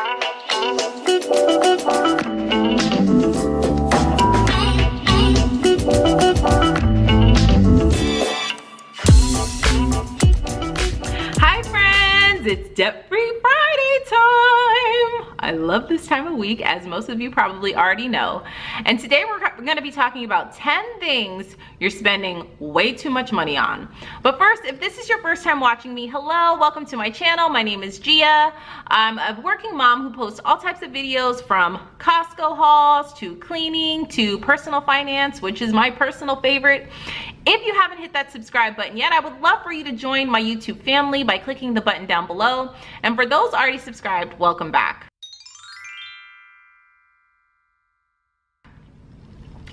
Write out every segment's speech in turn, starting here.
Hi friends, it's Debt-Free Friday time. I love this time of week, as most of you probably already know. And today we're going to be talking about 10 things you're spending way too much money on. But first, if this is your first time watching me, hello, welcome to my channel. My name is Gia. I'm a working mom who posts all types of videos, from Costco hauls to cleaning to personal finance, which is my personal favorite. If you haven't hit that subscribe button yet, I would love for you to join my YouTube family by clicking the button down below. And for those already subscribed, welcome back.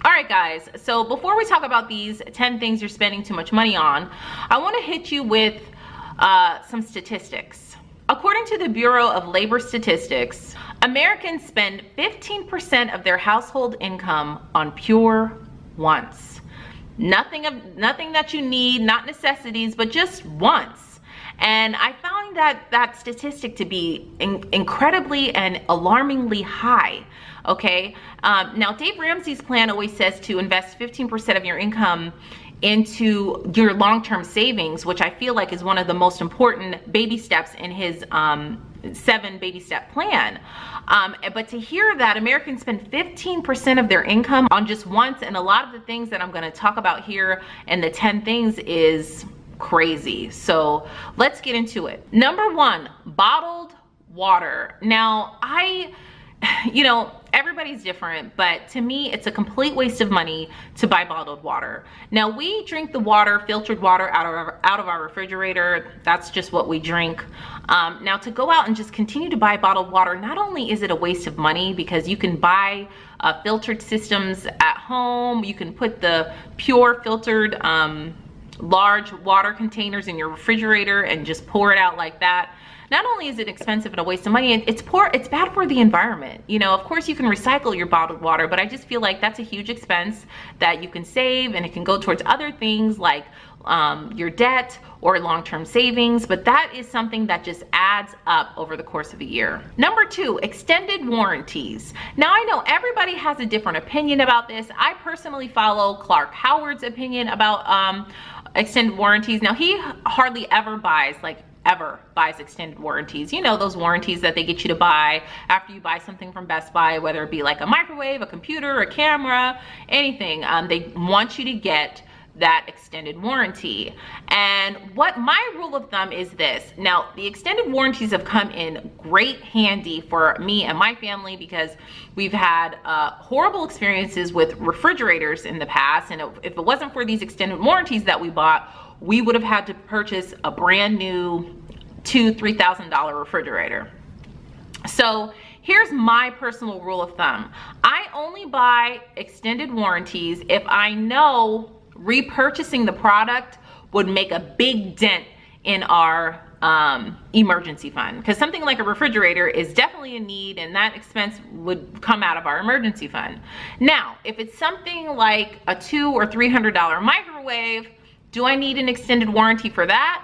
All right, guys, so before we talk about these 10 things you're spending too much money on, I want to hit you with some statistics. According to the Bureau of Labor Statistics, Americans spend 15% of their household income on pure wants. Nothing that you need, not necessities, but just wants. And I found that statistic to be incredibly and alarmingly high. Okay, now Dave Ramsey's plan always says to invest 15% of your income into your long-term savings, which I feel like is one of the most important baby steps in his 7 baby step plan. But to hear that Americans spend 15% of their income on just wants, and a lot of the things that I'm going to talk about here and the 10 things is crazy. So let's get into it. Number 1, bottled water. Now, you know, everybody's different, but to me, it's a complete waste of money to buy bottled water. Now, we drink the water, filtered water, out of our refrigerator. That's just what we drink. Now, to go out and just continue to buy bottled water, not only is it a waste of money, because you can buy filtered systems at home. You can put the pure filtered large water containers in your refrigerator and just pour it out like that. Not only is it expensive and a waste of money, it's bad for the environment. You know, of course you can recycle your bottled water, but I just feel like that's a huge expense that you can save, and it can go towards other things like your debt or long-term savings, but that is something that just adds up over the course of a year. Number 2, extended warranties. Now, I know everybody has a different opinion about this. I personally follow Clark Howard's opinion about extended warranties. Now, he hardly ever buys extended warranties. You know, those warranties that they get you to buy after you buy something from Best Buy, whether it be like a microwave, a computer, a camera, anything. They want you to get that extended warranty. And what my rule of thumb is this. Now, the extended warranties have come in great handy for me and my family, because we've had horrible experiences with refrigerators in the past. And if it wasn't for these extended warranties that we bought, we would have had to purchase a brand new $2,000–$3,000 refrigerator. So here's my personal rule of thumb. I only buy extended warranties if I know repurchasing the product would make a big dent in our emergency fund, because something like a refrigerator is definitely a need, and that expense would come out of our emergency fund. Now, if it's something like a $200 or $300 microwave, do I need an extended warranty for that?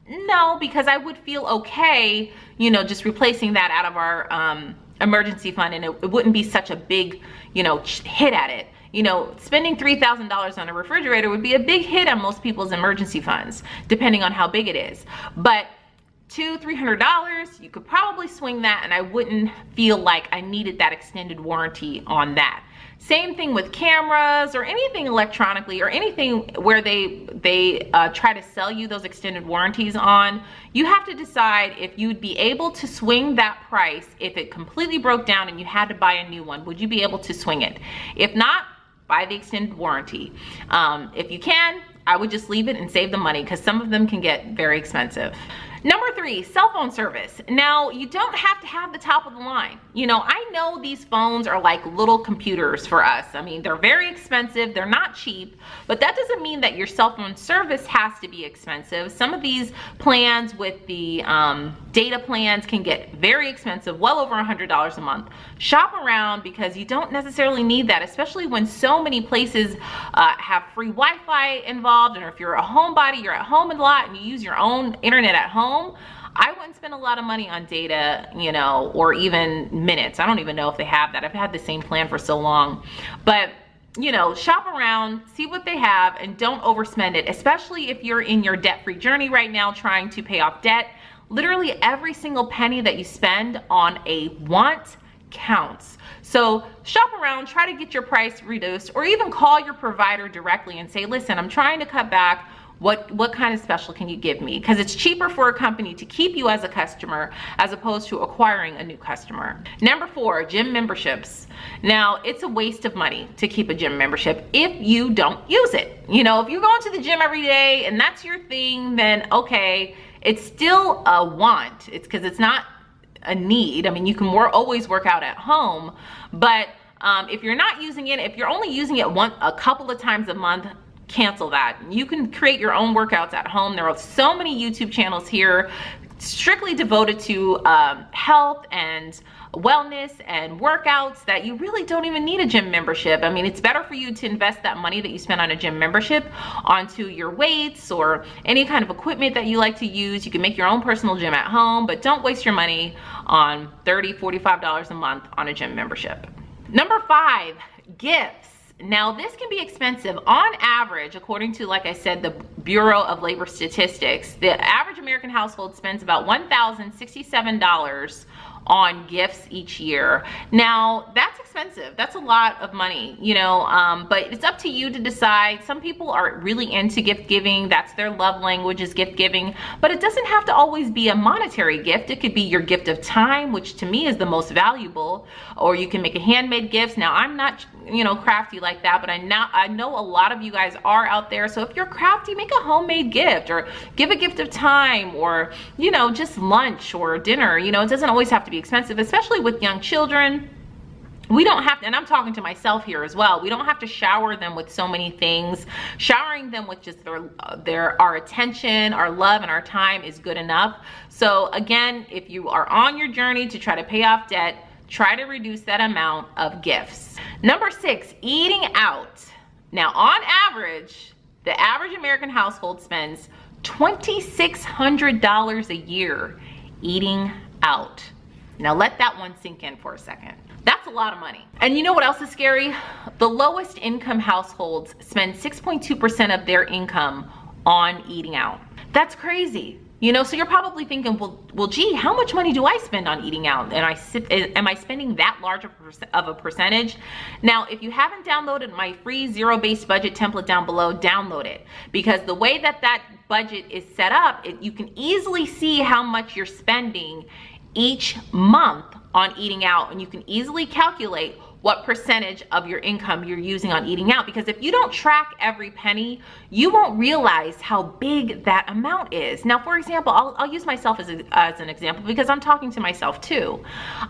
No, because I would feel okay, you know, just replacing that out of our emergency fund, and it wouldn't be such a big, you know, hit at it. You know, spending $3,000 on a refrigerator would be a big hit on most people's emergency funds, depending on how big it is. But $200–$300, you could probably swing that, and I wouldn't feel like I needed that extended warranty on that. Same thing with cameras or anything electronically, or anything where they try to sell you those extended warranties on. You have to decide if you'd be able to swing that price. If it completely broke down and you had to buy a new one, would you be able to swing it? If not, buy the extended warranty. If you can, I would just leave it and save the money, because some of them can get very expensive. Number 3, cell phone service. Now, you don't have to have the top of the line. You know, I know these phones are like little computers for us. I mean, they're very expensive, they're not cheap, but that doesn't mean that your cell phone service has to be expensive. Some of these plans with the data plans can get very expensive, well over $100 a month. Shop around, because you don't necessarily need that, especially when so many places have free Wi-Fi involved, and if you're a homebody, you're at home a lot and you use your own internet at home. I wouldn't spend a lot of money on data, you know, or even minutes. I don't even know if they have that. I've had the same plan for so long. But you know, shop around, see what they have, and don't overspend it, especially if you're in your debt-free journey right now trying to pay off debt. Literally every single penny that you spend on a want counts. So shop around, try to get your price reduced, or even call your provider directly and say, listen, I'm trying to cut back. What kind of special can you give me? Because it's cheaper for a company to keep you as a customer as opposed to acquiring a new customer. Number 4, gym memberships. Now, it's a waste of money to keep a gym membership if you don't use it. You know, if you're going to the gym every day and that's your thing, then okay, it's still a want. It's because it's not a need. I mean, you can always work out at home, but if you're not using it, if you're only using it a couple of times a month, cancel that. You can create your own workouts at home. There are so many YouTube channels here strictly devoted to health and wellness and workouts that you really don't even need a gym membership. I mean, it's better for you to invest that money that you spend on a gym membership onto your weights or any kind of equipment that you like to use. You can make your own personal gym at home, but don't waste your money on $30, $45 a month on a gym membership. Number 5, gifts. Now, this can be expensive. On average, according to, like I said, the Bureau of Labor Statistics, the average American household spends about $1,067 on gifts each year. Now, that's expensive. That's a lot of money, you know, but it's up to you to decide. Some people are really into gift giving. That's their love language, is gift giving, but it doesn't have to always be a monetary gift. It could be your gift of time, which to me is the most valuable, or you can make a handmade gifts. Now, I'm not, you know, crafty like that, but I know a lot of you guys are out there. So if you're crafty, make a homemade gift, or give a gift of time, or, you know, just lunch or dinner. You know, it doesn't always have to be expensive, especially with young children. We don't have to, and I'm talking to myself here as well, we don't have to shower them with so many things. Showering them with just our attention, our love, and our time is good enough. So again, if you are on your journey to try to pay off debt, try to reduce that amount of gifts. Number 6, eating out. Now, on average, the average American household spends $2,600 a year eating out. Now, let that one sink in for a second. That's a lot of money. And you know what else is scary? The lowest income households spend 6.2% of their income on eating out. That's crazy. You know, so you're probably thinking, well, gee, how much money do I spend on eating out? And am I spending that large of a percentage? Now, if you haven't downloaded my free zero-based budget template down below, download it. Because the way that budget is set up, you can easily see how much you're spending each month on eating out, and you can easily calculate what percentage of your income you're using on eating out. Because if you don't track every penny, you won't realize how big that amount is. Now, for example, I'll use myself as an example because I'm talking to myself too.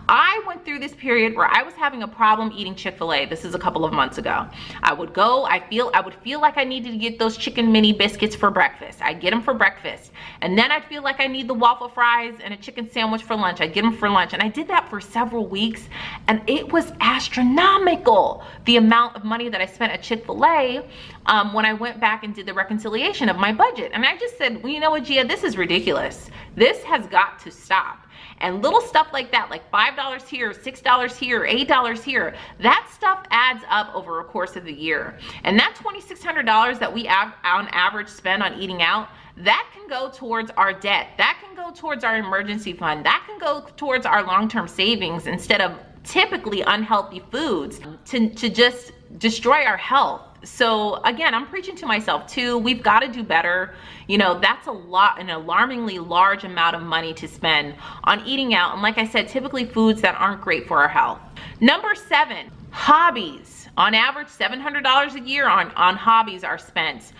I went through this period where I was having a problem eating Chick-fil-A. This is a couple of months ago. I would feel like I needed to get those chicken mini biscuits for breakfast. I'd get them for breakfast. And then I'd feel like I need the waffle fries and a chicken sandwich for lunch. I'd get them for lunch. And I did that for several weeks, and it was astronomical, the amount of money that I spent at Chick-fil-A when I went back and did the reconciliation of my budget. And I just said, well, you know what, Gia, this is ridiculous. This has got to stop. And little stuff like that, like $5 here, $6 here, $8 here, that stuff adds up over a course of the year. And that $2,600 that we on average spend on eating out, that can go towards our debt. That can go towards our emergency fund. That can go towards our long-term savings instead of typically unhealthy foods to just destroy our health. So again, I'm preaching to myself too. We've got to do better. You know, that's an alarmingly large amount of money to spend on eating out. And like I said, typically foods that aren't great for our health. Number 7, hobbies. On average, $700 a year on hobbies are spent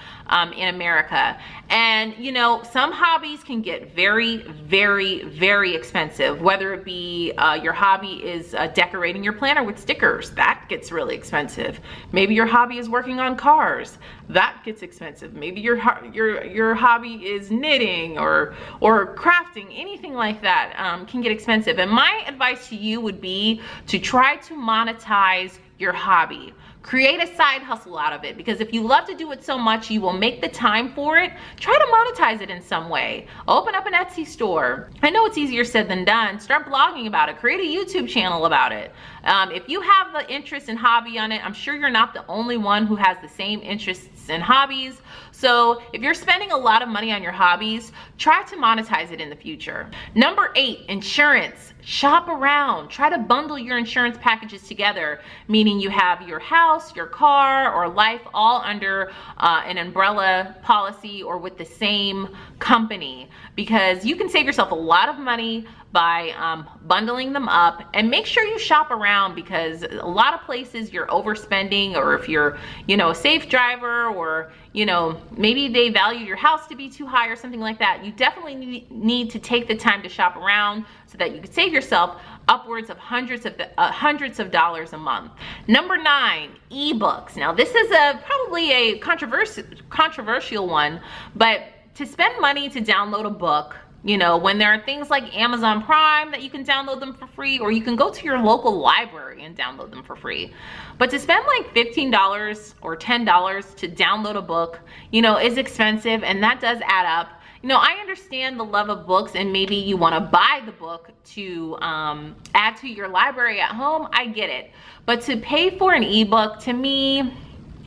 in America. And you know, some hobbies can get very, very, very expensive. Whether it be your hobby is decorating your planner with stickers, that gets really expensive. Maybe your hobby is working on cars, that gets expensive. Maybe your hobby is knitting or crafting, anything like that can get expensive. And my advice to you would be to try to monetize your hobby. Create a side hustle out of it, because if you love to do it so much, you will make the time for it. Try to monetize it in some way. Open up an Etsy store. I know it's easier said than done. Start blogging about it. Create a YouTube channel about it. If you have the interest and hobby on it, I'm sure you're not the only one who has the same interests and hobbies. So if you're spending a lot of money on your hobbies, try to monetize it in the future. Number 8, insurance. Shop around. Try to bundle your insurance packages together, meaning you have your house, your car, or life all under an umbrella policy or with the same company, because you can save yourself a lot of money by bundling them up. And make sure you shop around, because a lot of places you're overspending, or if you're, you know, a safe driver, or, you know, maybe they value your house to be too high or something like that, you definitely need to take the time to shop around so that you can save yourself upwards of hundreds of dollars a month. Number 9, ebooks. Now this is probably a controversial one, but to spend money to download a book, you know, when there are things like Amazon Prime that you can download them for free, or you can go to your local library and download them for free. But to spend like $15 or $10 to download a book, you know, is expensive, and that does add up. You know, I understand the love of books, and maybe you want to buy the book to add to your library at home. I get it. But to pay for an ebook, to me,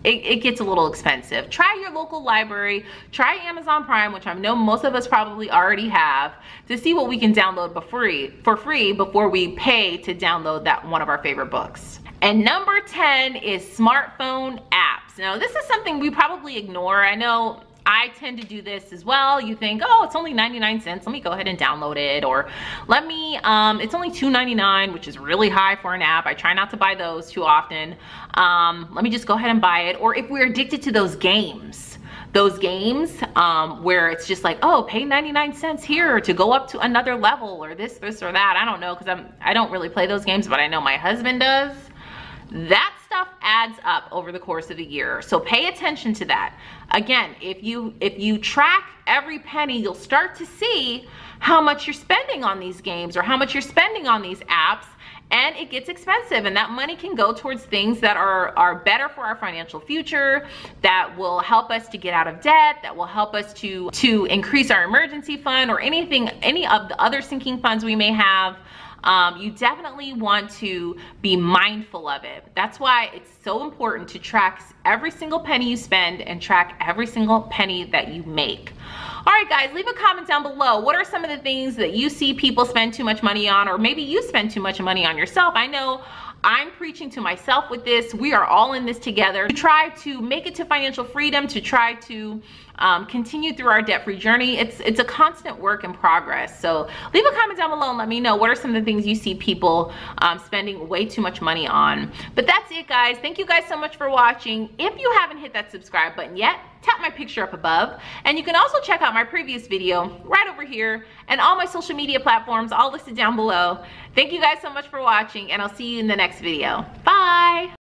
it gets a little expensive. Try your local library, try Amazon Prime, which I know most of us probably already have, to see what we can download for free before we pay to download that one of our favorite books. And number 10 is smartphone apps. Now this is something we probably ignore. I know I tend to do this as well. You think, oh, it's only 99 cents. Let me go ahead and download it. Or let me, it's only $2.99, which is really high for an app. I try not to buy those too often. Let me just go ahead and buy it. Or if we're addicted to those games where it's just like, oh, pay 99 cents here to go up to another level, or this or that. I don't know, because I don't really play those games, but I know my husband does. That stuff adds up over the course of the year. So pay attention to that. Again, if you track every penny, you'll start to see how much you're spending on these games or how much you're spending on these apps, and it gets expensive, and that money can go towards things that are better for our financial future, that will help us to get out of debt, that will help us to increase our emergency fund, or any of the other sinking funds we may have. You definitely want to be mindful of it. That's why it's so important to track every single penny you spend and track every single penny that you make. All right, guys, leave a comment down below. What are some of the things that you see people spend too much money on, or maybe you spend too much money on yourself? I know I'm preaching to myself with this. We are all in this together to try to make it to financial freedom, to try to continue through our debt-free journey. It's a constant work in progress. So leave a comment down below and let me know what are some of the things you see people spending way too much money on. But that's it, guys. Thank you guys so much for watching. If you haven't hit that subscribe button yet, tap my picture up above, and you can also check out my previous video right over here, and all my social media platforms all listed down below. Thank you guys so much for watching, and I'll see you in the next video. Bye.